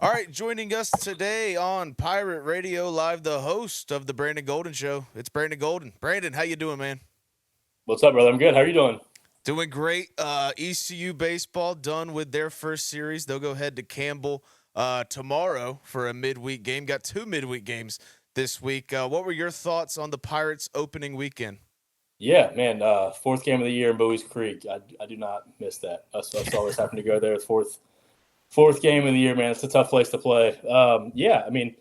All right, joining us today on Pirate Radio Live, the host of the Brandon Golden Show. It's Brandon Golden. Brandon, how you doing, man? What's up, brother? I'm good. How are you doing? Doing great. ECU Baseball done with their first series. They'll go head to Campbell tomorrow for a midweek game. Got two midweek games this week. What were your thoughts on the Pirates opening weekend? Yeah, man. Fourth game of the year in Bowie's Creek. I do not miss that. Us always having to go there. Fourth game of the year, man. It's a tough place to play. Yeah, I mean,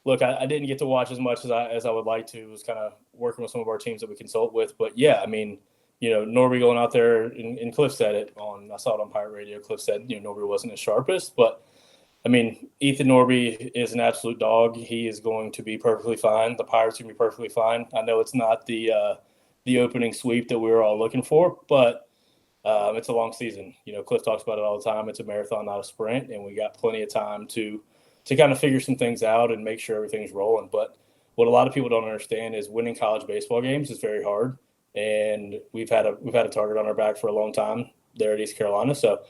look, I didn't get to watch as much as I would like to. It was kind of working with some of our teams that we consult with. But yeah, I mean, Norby going out there, and Cliff said it on. I saw it on Pirate Radio. Cliff said, Norby wasn't his sharpest, but I mean, Ethan Norby is an absolute dog. He is going to be perfectly fine. The Pirates are going to be perfectly fine. I know it's not the opening sweep that we were all looking for, but it's a long season. Cliff talks about it all the time. It's a marathon, not a sprint, and we got plenty of time to kind of figure some things out and make sure everything's rolling. But what a lot of people don't understand is winning college baseball games is very hard, and we've had a target on our back for a long time there at East Carolina. So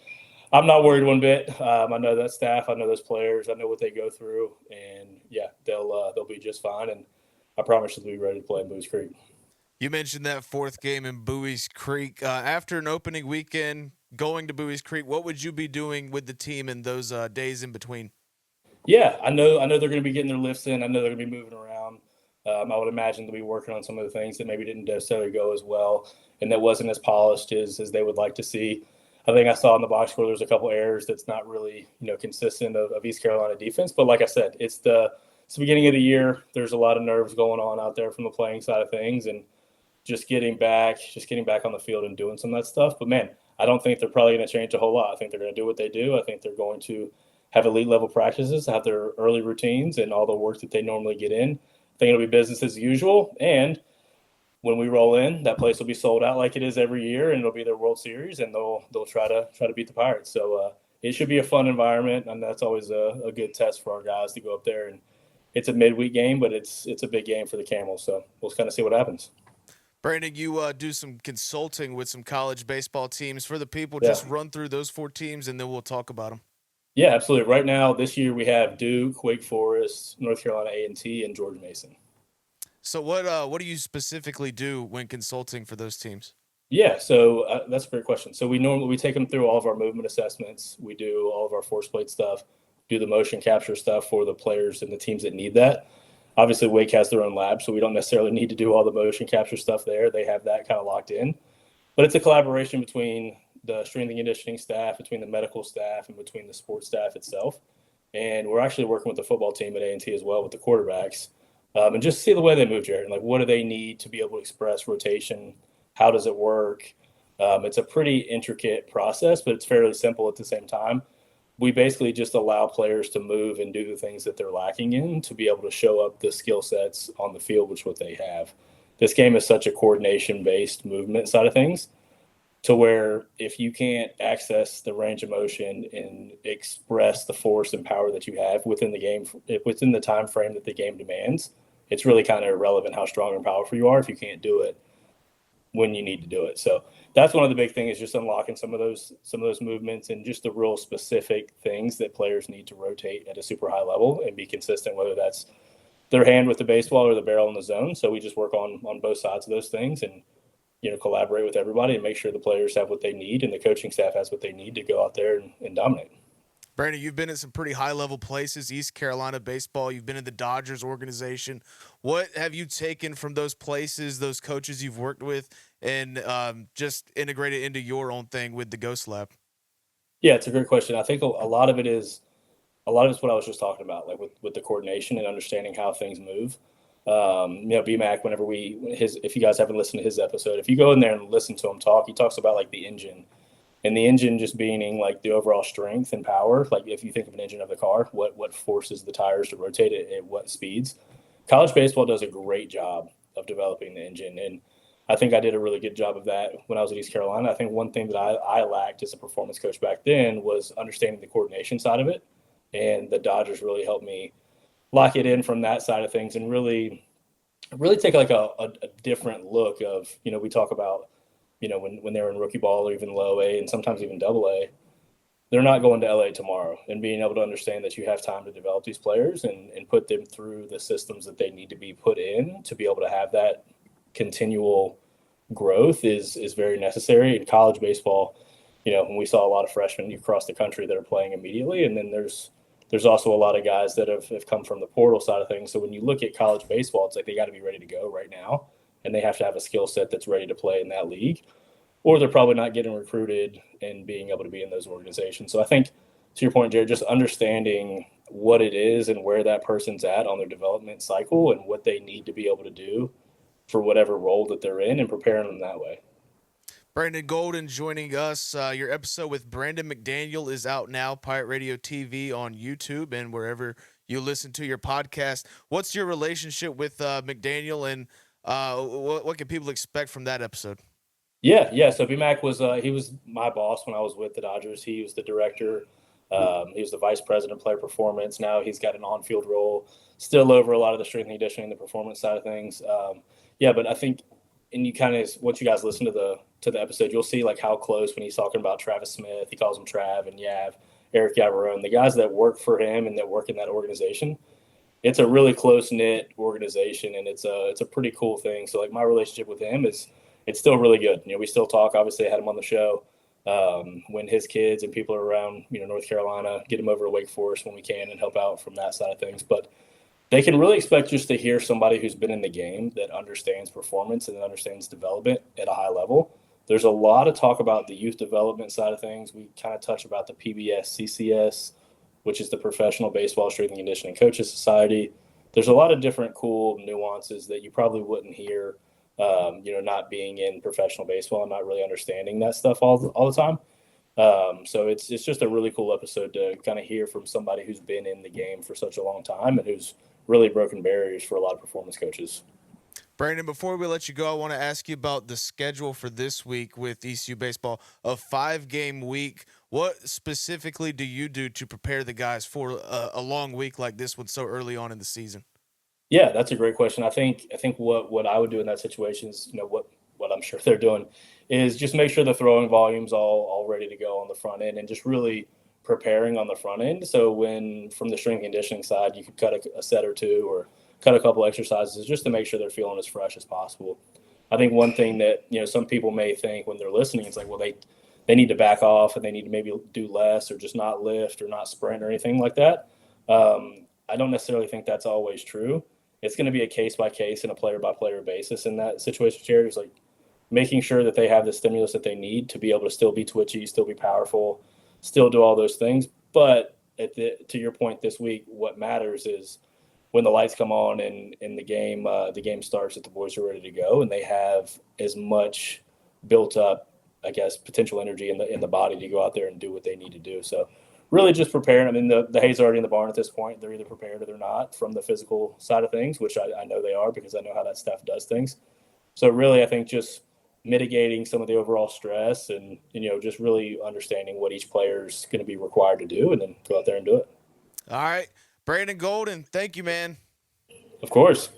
I'm not worried one bit. I know that staff, I know those players, I know what they go through, and yeah, they'll be just fine. And I promise they'll be ready to play in Booze Creek. You mentioned that fourth game in Bowie's Creek. After an opening weekend going to Bowie's Creek, what would you be doing with the team in those days in between? Yeah, I know they're going to be getting their lifts in. I know they're going to be moving around. I would imagine they'll be working on some of the things that maybe didn't necessarily go as well and that wasn't as polished as they would like to see. I think I saw in the box score there's a couple errors that's not really consistent of East Carolina defense. But like I said, it's the beginning of the year. There's a lot of nerves going on out there from the playing side of things, and just getting back on the field and doing some of that stuff. But man, I don't think they're probably going to change a whole lot. I think they're going to do what they do. I think they're going to have elite level practices, have their early routines, and all the work that they normally get in. I think it'll be business as usual. And when we roll in, that place will be sold out like it is every year, and it'll be their World Series, and they'll try to beat the Pirates. So it should be a fun environment, and that's always a good test for our guys to go up there. And it's a midweek game, but it's a big game for the Camels. So we'll kind of see what happens. Brandon, you do some consulting with some college baseball teams. For the people, Yeah. just run through those four teams and then we'll talk about them. Yeah, absolutely. Right now, this year we have Duke, Wake Forest, North Carolina A&T, and George Mason. So what do you specifically do when consulting for those teams? Yeah, so that's a great question. So we take them through all of our movement assessments. We do all of our force plate stuff, do the motion capture stuff for the players and the teams that need that. Obviously, Wake has their own lab, so we don't necessarily need to do all the motion capture stuff there. They have that kind of locked in. But it's a collaboration between the strength and conditioning staff, between the medical staff, and between the sports staff itself. And we're actually working with the football team at A&T as well with the quarterbacks, and just see the way they move, Jared. Like, what do they need to be able to express rotation? How does it work? It's a pretty intricate process, but it's fairly simple at the same time. We basically just allow players to move and do the things that they're lacking in to be able to show up the skill sets on the field, which what they have. This game is such a coordination based movement side of things to where if you can't access the range of motion and express the force and power that you have within the game, within the time frame that the game demands, it's really kind of irrelevant how strong and powerful you are if you can't do it when you need to do it. So that's one of the big things, is just unlocking some of those movements and just the real specific things that players need to rotate at a super high level and be consistent, whether that's their hand with the baseball or the barrel in the zone. So we just work on both sides of those things and collaborate with everybody and make sure the players have what they need and the coaching staff has what they need to go out there and dominate. Brandon, you've been at some pretty high level places, East Carolina baseball. You've been in the Dodgers organization. What have you taken from those places, those coaches you've worked with, and just integrated into your own thing with the Ghost Lab? Yeah, it's a great question. I think a lot of it's what I was just talking about, like with the coordination and understanding how things move. BMAC, if you guys haven't listened to his episode, if you go in there and listen to him talk, he talks about like the engine, and the engine just being like the overall strength and power. Like if you think of an engine of the car, what forces the tires to rotate it at what speeds. College baseball does a great job of developing the engine, and I think I did a really good job of that when I was at East Carolina. I think one thing that I lacked as a performance coach back then was understanding the coordination side of it, and the Dodgers really helped me lock it in from that side of things and really take like a different look of, we talk about, when they're in rookie ball or even low A and sometimes even double A, they're not going to LA tomorrow, and being able to understand that you have time to develop these players and put them through the systems that they need to be put in to be able to have that continual growth is very necessary. In college baseball, when we saw a lot of freshmen across the country that are playing immediately, and then there's also a lot of guys that have come from the portal side of things. So when you look at college baseball, it's like they got to be ready to go right now, and they have to have a skill set that's ready to play in that league, or they're probably not getting recruited and being able to be in those organizations. So I think, to your point, Jared, just understanding what it is and where that person's at on their development cycle and what they need to be able to do for whatever role that they're in and preparing them that way. Brandon Golden joining us. Your episode with Brandon McDaniel is out now, Pirate Radio TV on YouTube and wherever you listen to your podcast. What's your relationship with McDaniel, and what can people expect from that episode? Yeah. So BMAC was he was my boss when I was with the Dodgers. He was the director. He was the vice president of player performance. Now he's got an on-field role, still over a lot of the strength and conditioning, the performance side of things. But I think, and you kind of, once you guys listen to the episode, you'll see like how close when he's talking about Travis Smith, he calls him Trav and Yav, Eric Yavarone, the guys that work for him and that work in that organization. It's a really close knit organization, and it's a pretty cool thing. So like my relationship with him is it's still really good. We still talk. Obviously, I had him on the show when his kids and people are around, North Carolina, get him over to Wake Forest when we can and help out from that side of things. But they can really expect just to hear somebody who's been in the game that understands performance and understands development at a high level. There's a lot of talk about the youth development side of things. We kind of touch about the PBS, CCS, which is the Professional Baseball Strength and Conditioning Coaches Society. There's a lot of different cool nuances that you probably wouldn't hear, not being in professional baseball and not really understanding that stuff all the time. So it's just a really cool episode to kind of hear from somebody who's been in the game for such a long time and who's really broken barriers for a lot of performance coaches. Brandon, before we let you go, I want to ask you about the schedule for this week with ECU Baseball, a 5-game week. What specifically do you do to prepare the guys for a long week like this one so early on in the season? Yeah, that's a great question. I think what I would do in that situation is, what I'm sure they're doing is just make sure the throwing volume's all ready to go on the front end and just really preparing on the front end. So when from the strength conditioning side, you could cut a set or two or cut a couple exercises just to make sure they're feeling as fresh as possible. I think one thing that, some people may think when they're listening, it's like, well, they need to back off and they need to maybe do less or just not lift or not sprint or anything like that. I don't necessarily think that's always true. It's going to be a case by case and a player by player basis in that situation. Jared is like making sure that they have the stimulus that they need to be able to still be twitchy, still be powerful, still do all those things. But to your point this week, what matters is when the lights come on and the game starts, that the boys are ready to go and they have as much built up, I guess, potential energy in the body to go out there and do what they need to do. So really just preparing. I mean, the hay's already in the barn at this point. They're either prepared or they're not from the physical side of things, which I know they are because I know how that stuff does things. So really, I think just mitigating some of the overall stress and just really understanding what each player's going to be required to do and then go out there and do it. All right. Brandon Golden, thank you, man. Of course.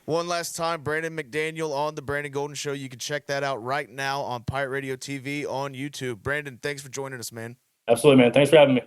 One last time, Brandon McDaniel on the Brandon Golden Show. You can check that out right now on Pirate Radio TV on YouTube. Brandon, thanks for joining us, man. Absolutely, man. Thanks for having me.